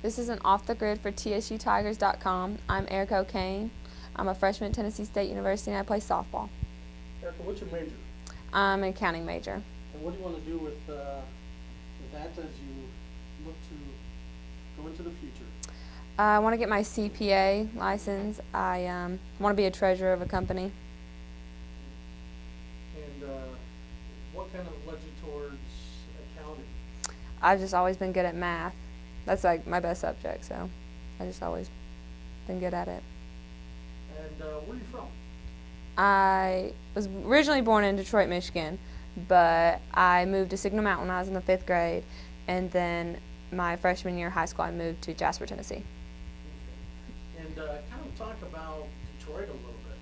This is an off the grid for TSUTigers.com. I'm Erica O'Kane. I'm a freshman at Tennessee State University and I play softball. Erica, what's your major? I'm an accounting major. And what do you want to do with that as you look to go into the future? I want to get my CPA license. I want to be a treasurer of a company. And what kind of led you towards accounting? I've just always been good at math. That's like my best subject, so I just always been good at it. And where are you from? I was originally born in Detroit, Michigan, but I moved to Signal Mountain when I was in the 5th grade, and then my freshman year of high school I moved to Jasper, Tennessee. Okay. And kind of talk about Detroit a little bit.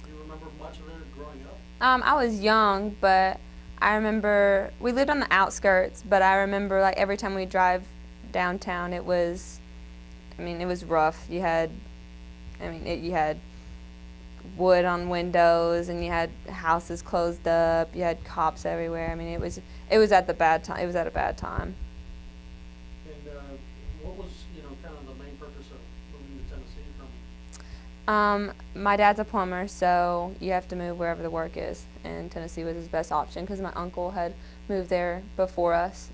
Do you remember much of it growing up? I was young, but I remember we lived on the outskirts, but I remember like every time we drive downtown it was rough. You had wood on windows and you had houses closed up, you had cops everywhere. It was at a bad time. And what was kind of the main purpose of moving to Tennessee from? My dad's a plumber, so you have to move wherever the work is, and Tennessee was his best option because my uncle had moved there before us,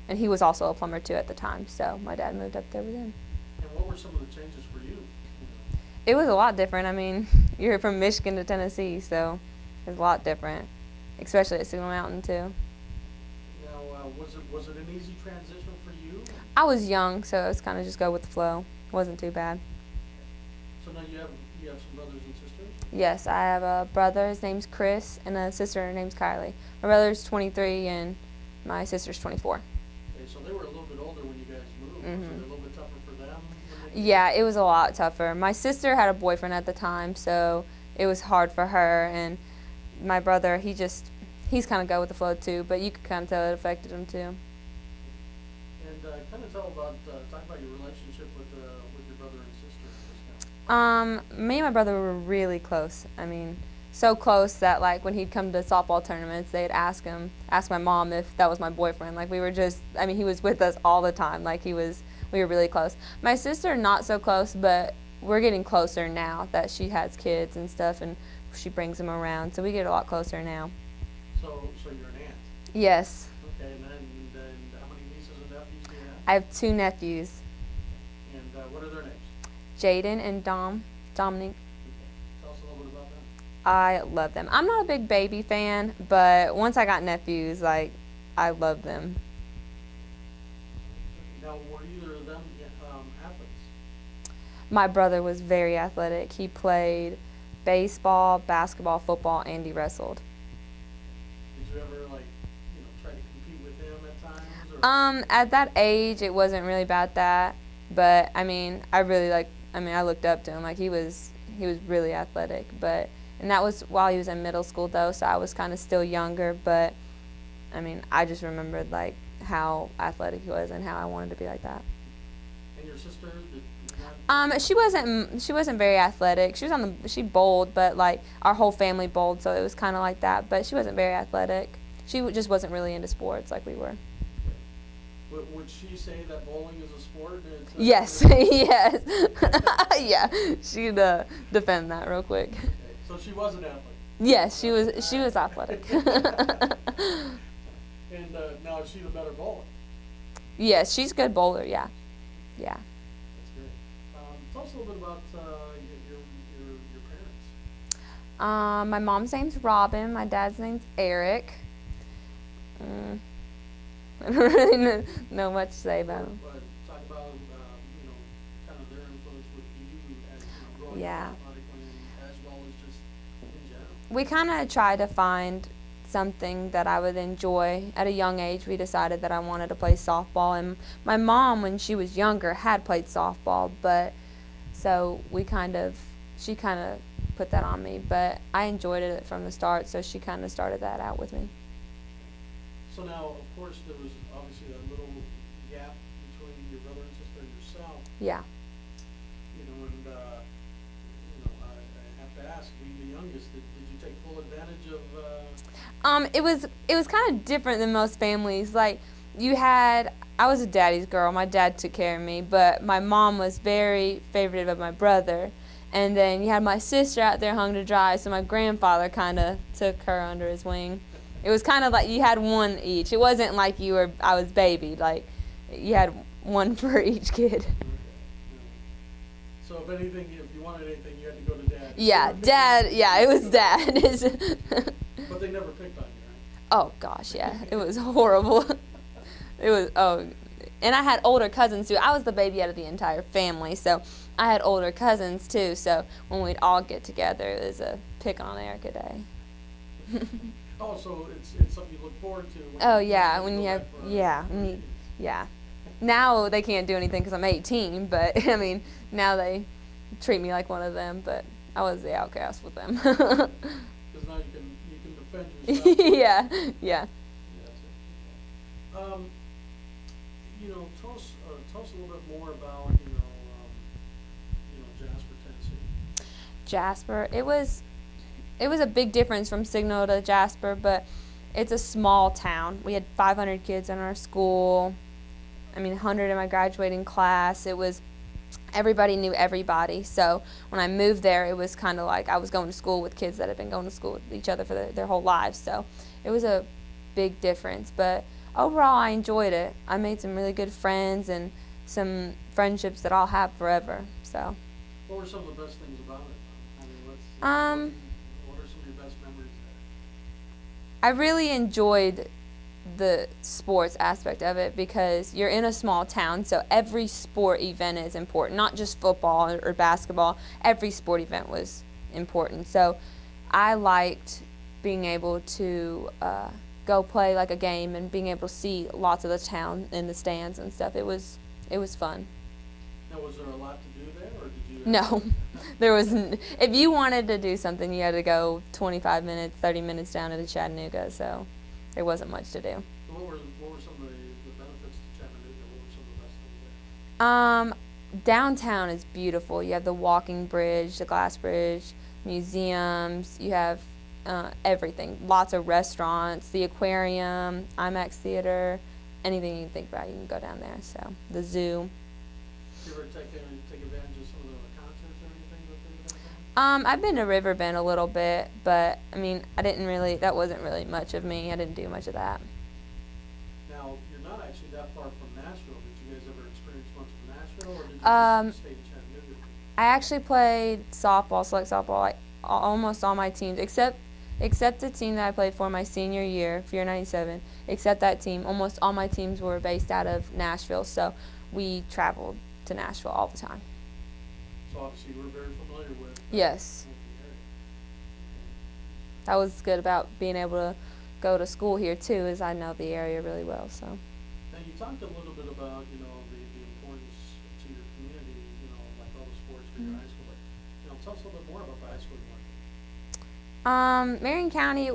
and he was also a plumber too at the time, so my dad moved up there with him. And what were some of the changes for you? It was a lot different. You're from Michigan to Tennessee, so it's a lot different, especially at Signal Mountain too. Now, was it an easy transition for you? I was young, so it was kind of just go with the flow. It wasn't too bad. So now you have some brothers and sisters? Yes, I have a brother. His name's Chris, and a sister. Her name's Kylie. My brother's 23, and my sister's 24. Okay, so they were a little bit older when you guys moved. Mm-hmm. Was it a little bit tougher for them? Yeah, it was a lot tougher. My sister had a boyfriend at the time, so it was hard for her. And my brother, he's kind of go with the flow too, but you could kind of tell it affected him too. And kind of talk about your relationship with your brother and sister. Me and my brother were really close. So close that like when he'd come to softball tournaments, they'd ask my mom if that was my boyfriend. Like we were he was with us all the time. We were really close. My sister, not so close, but we're getting closer now that she has kids and stuff, and she brings them around, so we get a lot closer now. So you're an aunt? Yes. Okay, and then how many nieces and nephews do you have? I have 2 nephews. And what are their names? Jaden and Dominic. Okay. Tell us a little bit about them. I love them. I'm not a big baby fan, but once I got nephews, I love them. Now, were either of them athletes? My brother was very athletic. He played baseball, basketball, football, and he wrestled. Did you ever try to compete with him at times? Or? At that age, it wasn't really about that, but I looked up to him. Like he was really athletic, and that was while he was in middle school though, so I was kind of still younger, but I just remembered like how athletic he was and how I wanted to be like that. And your sister? She wasn't very athletic. She bowled, but like our whole family bowled, so it was kind of like that. But she wasn't very athletic. She just wasn't really into sports like we were. Would she say that bowling is a sport? Yes, yes, yeah. She'd defend that real quick. Okay. So she was an athlete. Yes, she was athletic. And now is she the better bowler? Yes, she's a good bowler. Yeah. That's great. Tell us a little bit about your parents. My mom's name's Robin. My dad's name's Eric. I don't really know much to say about them. Talk about kind of their influence with you as growing Yeah. up athletically, as well as just in general. We kind of tried to find something that I would enjoy. At a young age, we decided that I wanted to play softball, and my mom, when she was younger, had played softball, but so she kind of put that on me, but I enjoyed it from the start, so she kind of started that out with me. So now, of course, there was obviously a little gap between your brother and sister and yourself. Yeah. And I have to ask, being the youngest, did you take full advantage of? It was kind of different than most families. Like you had I was a daddy's girl. My dad took care of me, but my mom was very favorative of my brother. And then you had my sister out there hung to dry, so my grandfather kind of took her under his wing. It was kind of like you had one each. It wasn't like I was babied. Like you had one for each kid. Okay. Yeah. So if anything, if you wanted anything, you had to go to Dad. Yeah, Dad. Yeah, it was Dad. But they never picked on you, right? Oh gosh, yeah, it was horrible. It was and I had older cousins too. I was the baby out of the entire family, so I had older cousins too. So when we'd all get together, it was a pick on Erica day. Oh, so it's something you look forward to. Oh yeah, when go you have back for yeah. Now they can't do anything because I'm 18, but I mean now they treat me like one of them. But I was the outcast with them. Because now you can defend yourself. Yeah, yeah. Yeah, that's it. Okay. Tell us a little bit more about Jasper, Tennessee. Jasper, it was a big difference from Signal to Jasper, but it's a small town. We had 500 kids in our school. I mean, 100 in my graduating class. It was everybody knew everybody. So when I moved there, it was kind of like I was going to school with kids that had been going to school with each other for their whole lives. So it was a big difference. But overall, I enjoyed it. I made some really good friends and some friendships that I'll have forever. So. What were some of the best things about it? I mean, what are some of your best memories there? I really enjoyed the sports aspect of it because you're in a small town, so every sport event is important, not just football or basketball. Every sport event was important. So I liked being able to go play like a game and being able to see lots of the town in the stands and stuff. It was fun. Now, was there a lot to do there, or did you? No, there was. If you wanted to do something, you had to go 25 minutes, 30 minutes down to Chattanooga. So there wasn't much to do. So what were some of the benefits to Chattanooga? What were some of the best things there? Downtown is beautiful. You have the walking bridge, the glass bridge, museums. You have everything. Lots of restaurants, the aquarium, IMAX theater, anything you can think about, you can go down there. So the zoo. Did you ever take advantage of some of the concerts or anything that they were downtown? I've been to Riverbend a little bit, but I mean, that wasn't really much of me. I didn't do much of that. Now, you're not actually that far from Nashville. Did you guys ever experience much of Nashville, or did you just stay in Chattanooga? I actually played softball, select softball, like almost all my teams, except the team that I played for my senior year, Fear 97. Except that team, almost all my teams were based out of Nashville, so we traveled to Nashville all the time. So obviously you were very familiar with. Yes. With the area. That was good about being able to go to school here too, is I know the area really well. So. Now you talked a little bit about the importance to your community, like all the sports for your high school. But tell us a little bit more about the high school you went to. Marion County,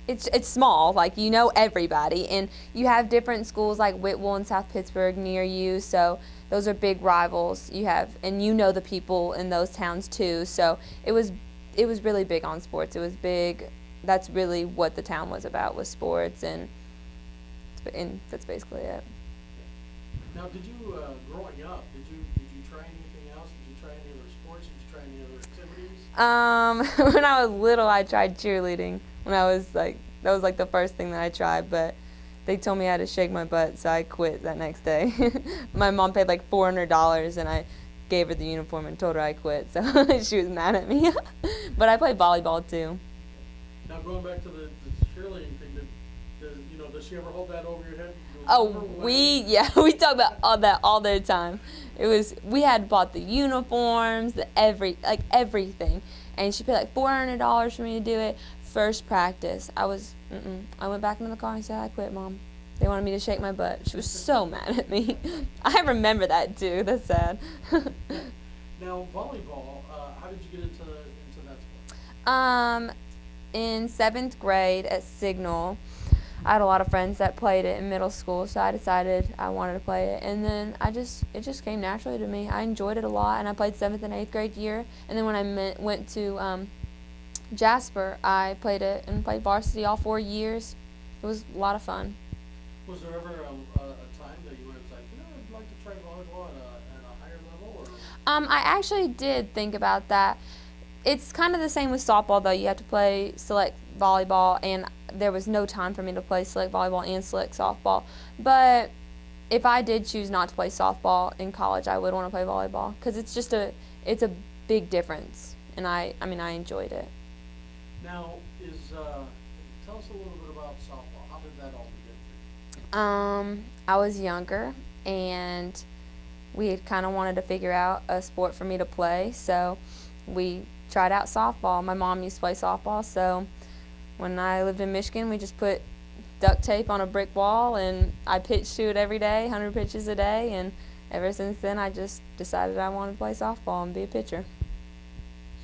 it's small, like you know everybody, and you have different schools like Whitwell and South Pittsburgh near you, so those are big rivals you have, and you know the people in those towns too. So it was really big on sports. It was big. That's really what the town was about, was sports, and that's basically it. Now, did you growing up? Did you try anything else? Did you try any other sports? Did you try any other activities? When I was little, I tried cheerleading. That was like the first thing that I tried, but they told me I had to shake my butt, so I quit that next day. My mom paid like $400, and I gave her the uniform and told her I quit, so she was mad at me. But I played volleyball too. Now, going back to the cheerleading thing, does she ever hold that over your head? Oh, we talk about all that all the time. We had bought the uniforms, everything, and she paid like $400 for me to do it. First practice, I went back into the car and said, I quit, Mom. They wanted me to shake my butt. She was so mad at me. I remember that too. That's sad. Now, volleyball, how did you get into that sport? In 7th grade at Signal, I had a lot of friends that played it in middle school, so I decided I wanted to play it. And then it just came naturally to me. I enjoyed it a lot, and I played 7th and 8th grade year. And then when I went to Jasper, I played it and played varsity all 4 years. It was a lot of fun. Was there ever a time that you were like, you know, I'd like to try volleyball at a higher level, or? I actually did think about that. It's kind of the same with softball, though. You have to play select volleyball, and there was no time for me to play select volleyball and select softball. But if I did choose not to play softball in college, I would want to play volleyball because it's a big difference, and I mean, I enjoyed it. Now, tell us a little bit about softball. How did that all begin for you? I was younger, and we had kind of wanted to figure out a sport for me to play, so we tried out softball. My mom used to play softball, so when I lived in Michigan, we just put duct tape on a brick wall, and I pitched to it every day, 100 pitches a day, and ever since then, I just decided I wanted to play softball and be a pitcher.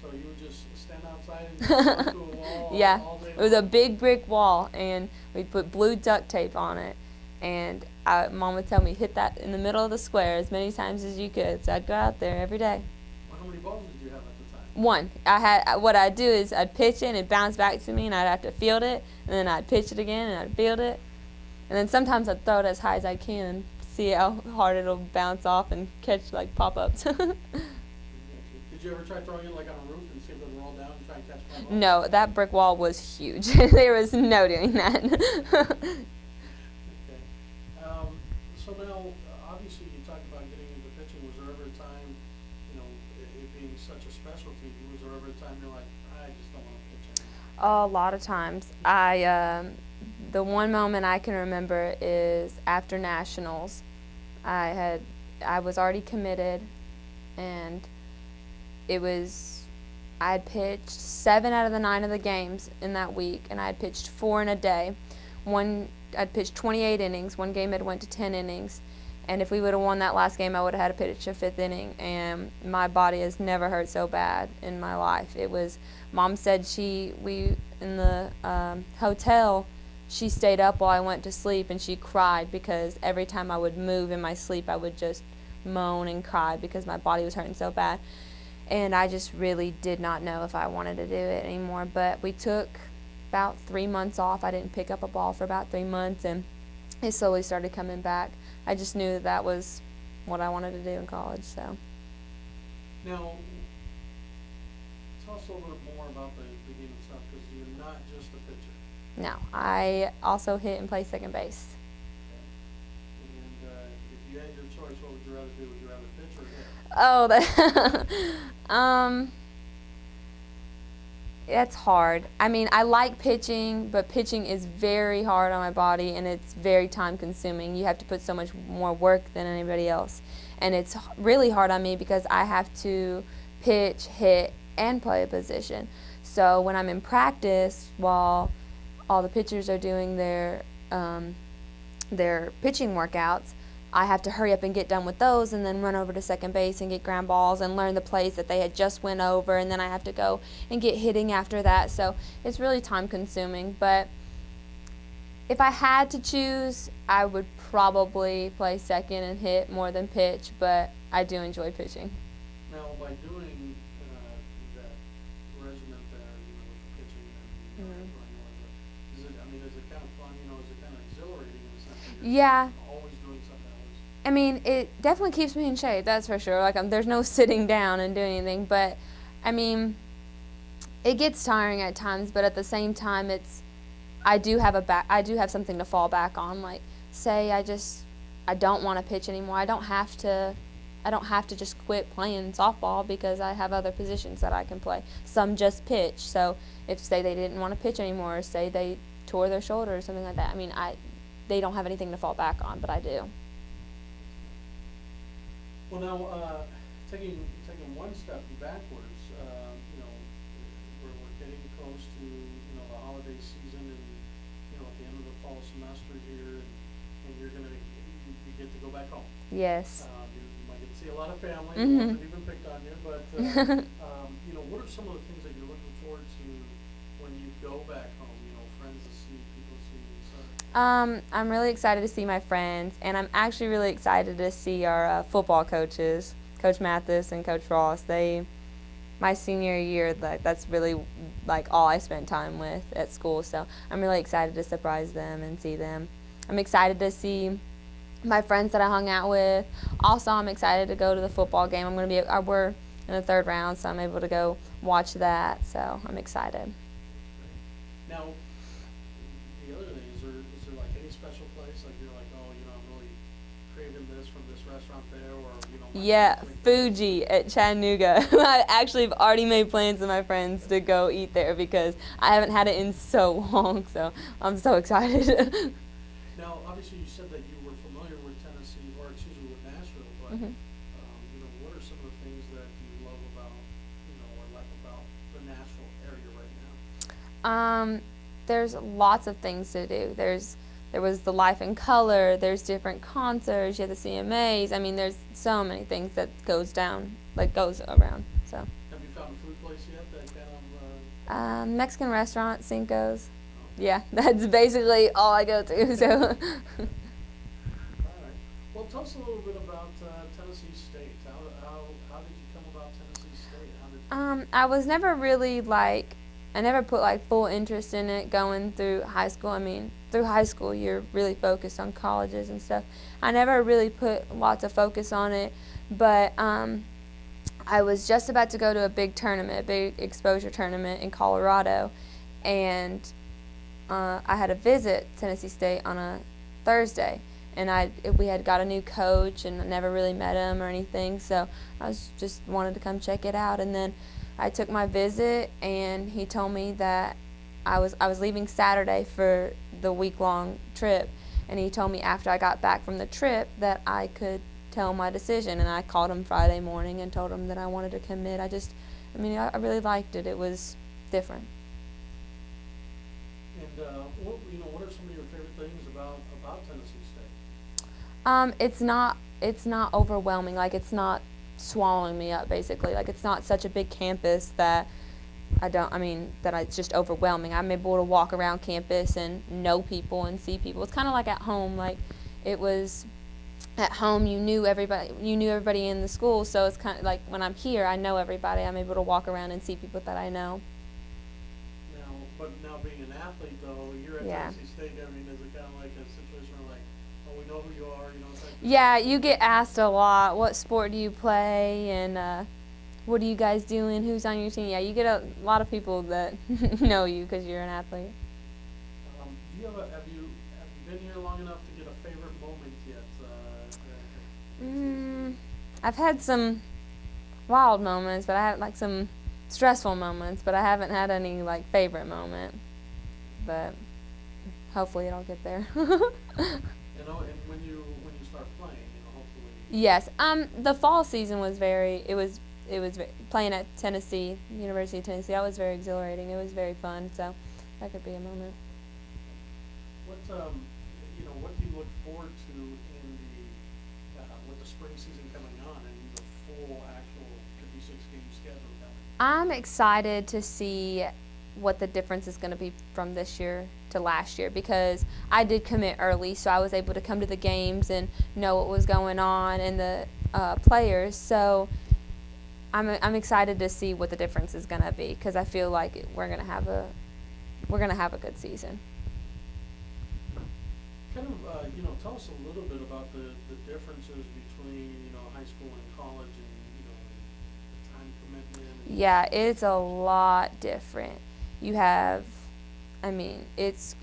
So you would just stand outside and just run to a wall Yeah, all day it was a long? big brick wall, and we'd put blue duct tape on it. And Mom would tell me, hit that in the middle of the square as many times as you could. So I'd go out there every day. Well, how many balls did you have at the time? One. What I'd do is I'd pitch it and it'd bounce back to me, and I'd have to field it, and then I'd pitch it again and I'd field it, and then sometimes I'd throw it as high as I can and see how hard it'll bounce off and catch like pop-ups. Did you ever try throwing it like on a roof and see if it would roll down and try and catch my ball? No, that brick wall was huge. There was no doing that. Okay. So now, obviously, you talked about getting into pitching. Was there ever a time, you know, it being such a specialty, was there ever a time you're like, I just don't want to pitch anymore? A lot of times. The one moment I can remember is after nationals. I was already committed, and I had pitched 7 out of the 9 of the games in that week, and I had pitched 4 in a day. I'd pitched 28 innings. One game had went to 10 innings, and if we would have won that last game, I would have had to pitch a 5th inning, and my body has never hurt so bad in my life. Mom said in the hotel, she stayed up while I went to sleep, and she cried because every time I would move in my sleep, I would just moan and cry because my body was hurting so bad. And I just really did not know if I wanted to do it anymore. But we took about 3 months off. I didn't pick up a ball for about 3 months, and it slowly started coming back. I just knew that was what I wanted to do in college. So Now, tell us a little bit more about the game itself, because you're not just a pitcher. no, I also hit and play second base. Okay? And if you had your choice, what would you rather do? Would you rather pitch or hit? Oh, that's hard. I mean, I like pitching, but pitching is very hard on my body, and it's very time consuming. You have to put so much more work than anybody else. And it's really hard on me because I have to pitch, hit, and play a position. So when I'm in practice, while all the pitchers are doing their pitching workouts, I have to hurry up and get done with those and then run over to second base and get ground balls and learn the plays that they had just went over, and then I have to go and get hitting after that. So it's really time consuming. But if I had to choose, I would probably play second and hit more than pitch, but I do enjoy pitching. Now, by doing that regimen there, you know, with the pitching and Mhm. is it kind of fun? You know, is it kind of exhilarating in the sense that you're Yeah. always doing something else? I mean, it definitely keeps me in shape, that's for sure. Like, there's no sitting down and doing anything, but I mean, it gets tiring at times, but at the same time, I do have something to fall back on. Like, say I don't want to pitch anymore. I don't have to just quit playing softball because I have other positions that I can play. Some just pitch. So if, say, they didn't want to pitch anymore, or say they tore their shoulder or something like that, I mean, they don't have anything to fall back on, but I do. Well, now, taking one step backwards, you know, we're getting close to, you know, the holiday season, and, you know, at the end of the fall semester here, and you get to go back home. Yes. You might get to see a lot of family, Mhm. ones that even picked on you, but, you know, what are some of the things that you're looking forward to when you go back home? You know, friends to see, people to see, et cetera. I'm really excited to see my friends, and I'm actually really excited to see our football coaches, Coach Mathis and Coach Ross. my senior year, that's really like all I spent time with at school. So I'm really excited to surprise them and see them. I'm excited to see my friends that I hung out with. Also, I'm excited to go to the football game. I'm going to be we're in the third round, so I'm able to go watch that. So I'm excited. Now, the other thing is there like any special place like you're like, oh, you know, I'm really craving this from this restaurant there, or you know, my Yeah, friends make this. Fuji at Chattanooga. I actually have already made plans with my friends to go eat there because I haven't had it in so long. So I'm so excited. Now, obviously, you said that you were familiar with Tennessee, or excuse me, with Nashville, but hmm you know, what are some of the things that you love about, you know, or like about the Nashville area right now? There's lots of things to do. There was the Life in Color. There's different concerts. You have the CMAs. I mean, there's so many things that goes around. So, Have you found a food place yet that kind of? Mexican restaurant, Cinco's. Okay. Yeah, that's basically all I go to. So, All right. Well, tell us a little bit about Tennessee State. How did you come about Tennessee State? How did I was never really like, I never put like full interest in it going through high school. I mean, through high school, you're really focused on colleges and stuff. I never really put lots of focus on it, but I was just about to go to a big tournament, a big exposure tournament in Colorado, and I had to visit Tennessee State on a Thursday, and we had got a new coach, and I never really met him or anything, so I was just wanted to come check it out, and then I took my visit, and he told me that I was leaving Saturday for the week long trip, and he told me after I got back from the trip that I could tell my decision, and I called him Friday morning and told him that I wanted to commit. I really liked it. It was different. and what are some of your favorite things about Tennessee State? It's not overwhelming. Like it's not swallowing me up. Basically, like it's not such a big campus that it's just overwhelming. I'm able to walk around campus and know people and see people. It's kind of like at home. Like it was at home. You knew everybody. You knew everybody in the school. So it's kind of like when I'm here, I know everybody. I'm able to walk around and see people that I know. Now being an athlete though, you're at Yeah. Tennessee State. I mean, is it kind of like a situation where like, oh, we know who you are, you know, type of Yeah, thing? you get asked a lot. What sport do you play? And what are you guys doing? Who's on your team? Yeah, you get a lot of people that know you because you're an athlete. Do you have you been here long enough to get a favorite moment yet? At Tennessee Mm, I've had some wild moments, but I have like some stressful moments, but I haven't had any like favorite moment. But hopefully it'll get there. State? You know, and when you start playing, you know, hopefully. Yes. The fall season was playing at Tennessee, University of Tennessee. That was very exhilarating. It was very fun. So that could be a moment. What what do you look forward to in the with the spring season coming on and the full actual 56 game schedule coming? I'm excited to see what the difference is going to be from this year to last year because I did commit early, so I was able to come to the games and know what was going on and the players. So I'm excited to see what the difference is going to be because I feel like we're going to have a good season. Kind of, tell us a little bit about the differences between, you know, high school and college and, you know, the time commitment and Yeah, it's a lot different. You have, it's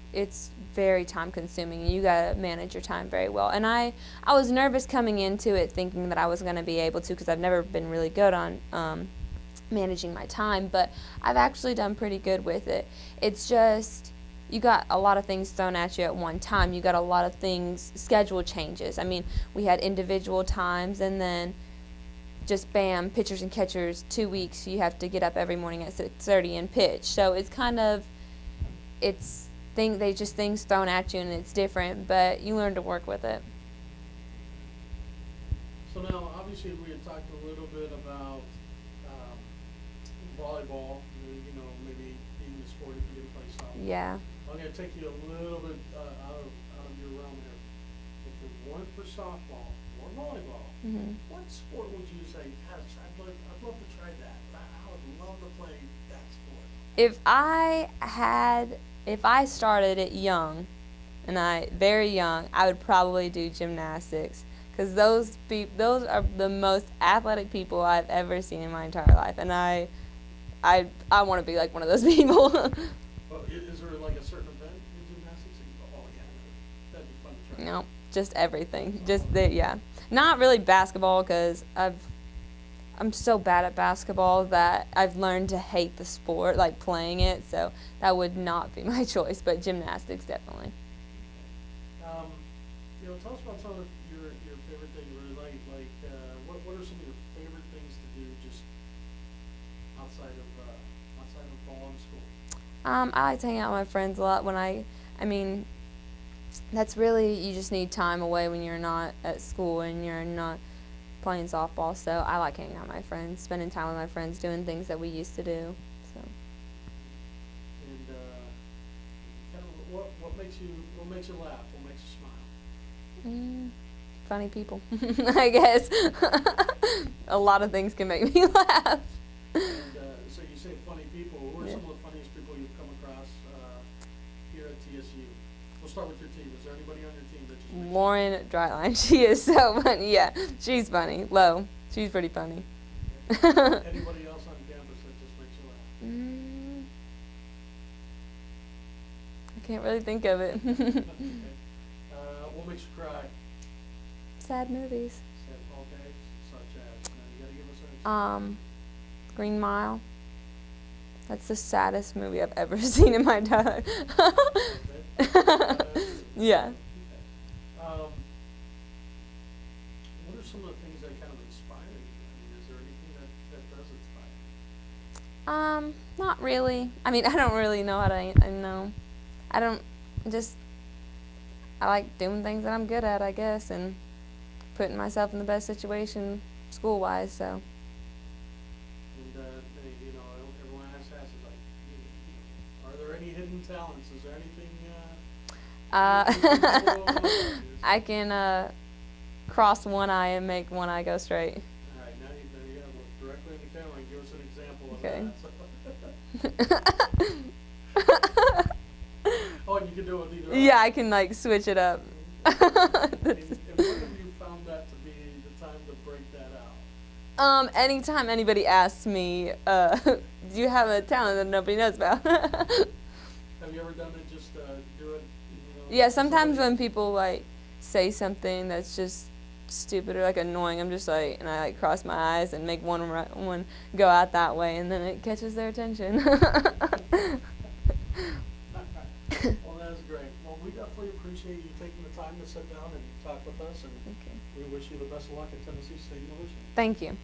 very time consuming. You gotta manage your time very well. And I was nervous coming into it, thinking that I was gonna be able to, because I've never been really good on managing my time. But I've actually done pretty good with it. It's just you got a lot of things thrown at you at one time. You got a lot of things, schedule changes. I mean, we had individual times, and then just bam, pitchers and catchers, 2 weeks, you have to get up every morning at 6:30 and pitch. So it's kind of, they just things thrown at you and it's different, but you learn to work with it. so now, obviously, we had talked a little bit about um, volleyball, maybe being the sport if you didn't play softball. Yeah. I'm going to take you a little bit out of your realm here. If it weren't for softball or volleyball. Mhm. What sport would you say, yes, I'd love to try that. I would love to play that sport. If I started it young, and very young, I would probably do gymnastics because those are the most athletic people I've ever seen in my entire life, and I want to be like one of those people. Well, is there like a certain event in gymnastics that you go, oh yeah, that'd be fun to try? No, just everything. Yeah. Not really basketball because I'm so bad at basketball that I've learned to hate the sport, like playing it. So that would not be my choice. But gymnastics definitely. Um, tell us about some of your favorite things you really like. Like, what are some of your favorite things to do just outside of ball and school? I like to hang out with my friends a lot. I mean, that's really you just need time away when you're not at school and you're not playing softball. So I like hanging out with my friends, spending time with my friends, doing things that we used to do. So. And kind of what makes you laugh? What makes you smile? Funny people, I guess. A lot of things can make me laugh. And so you say funny people. Who are some of the funniest people you've come across here at TSU? We'll start with your team. Is there anybody on your team that just makes Lauren Drightline, she is so funny. Yeah, she's funny. Low, she's pretty funny. Anybody else on campus that just makes you laugh? I can't really think of it. Okay. What makes you cry? Sad movies. Okay, such as, you gotta give us an example. Green Mile. That's the saddest movie I've ever seen in my entire life. Yeah. Okay. What are some of the things that kind of inspire you? I mean, is there anything that does inspire you? Not really. I mean, I don't really know how to. I know. I don't. Just. I like doing things that I'm good at, I guess, and putting myself in the best situation school-wise. So. And everyone has to ask, is like, are there any hidden talents? Is there anything? I can cross one eye and make one eye go straight. All right, now you gotta look directly in the camera and give us an example of Okay. that. Oh, and you can do it with either eye. Yeah, I can like switch it up. And when have you found that to be the time to break that out? Anytime anybody asks me, do you have a talent that nobody knows about? Have you ever done it just do it? Yeah, sometimes when people like say something that's just stupid or like annoying, I'm just like, and I like cross my eyes and make one go out that way, and then it catches their attention. Well, that's great. Well, we definitely appreciate you taking the time to sit down and talk with us, and Okay. we wish you the best of luck at Tennessee State University. Thank you.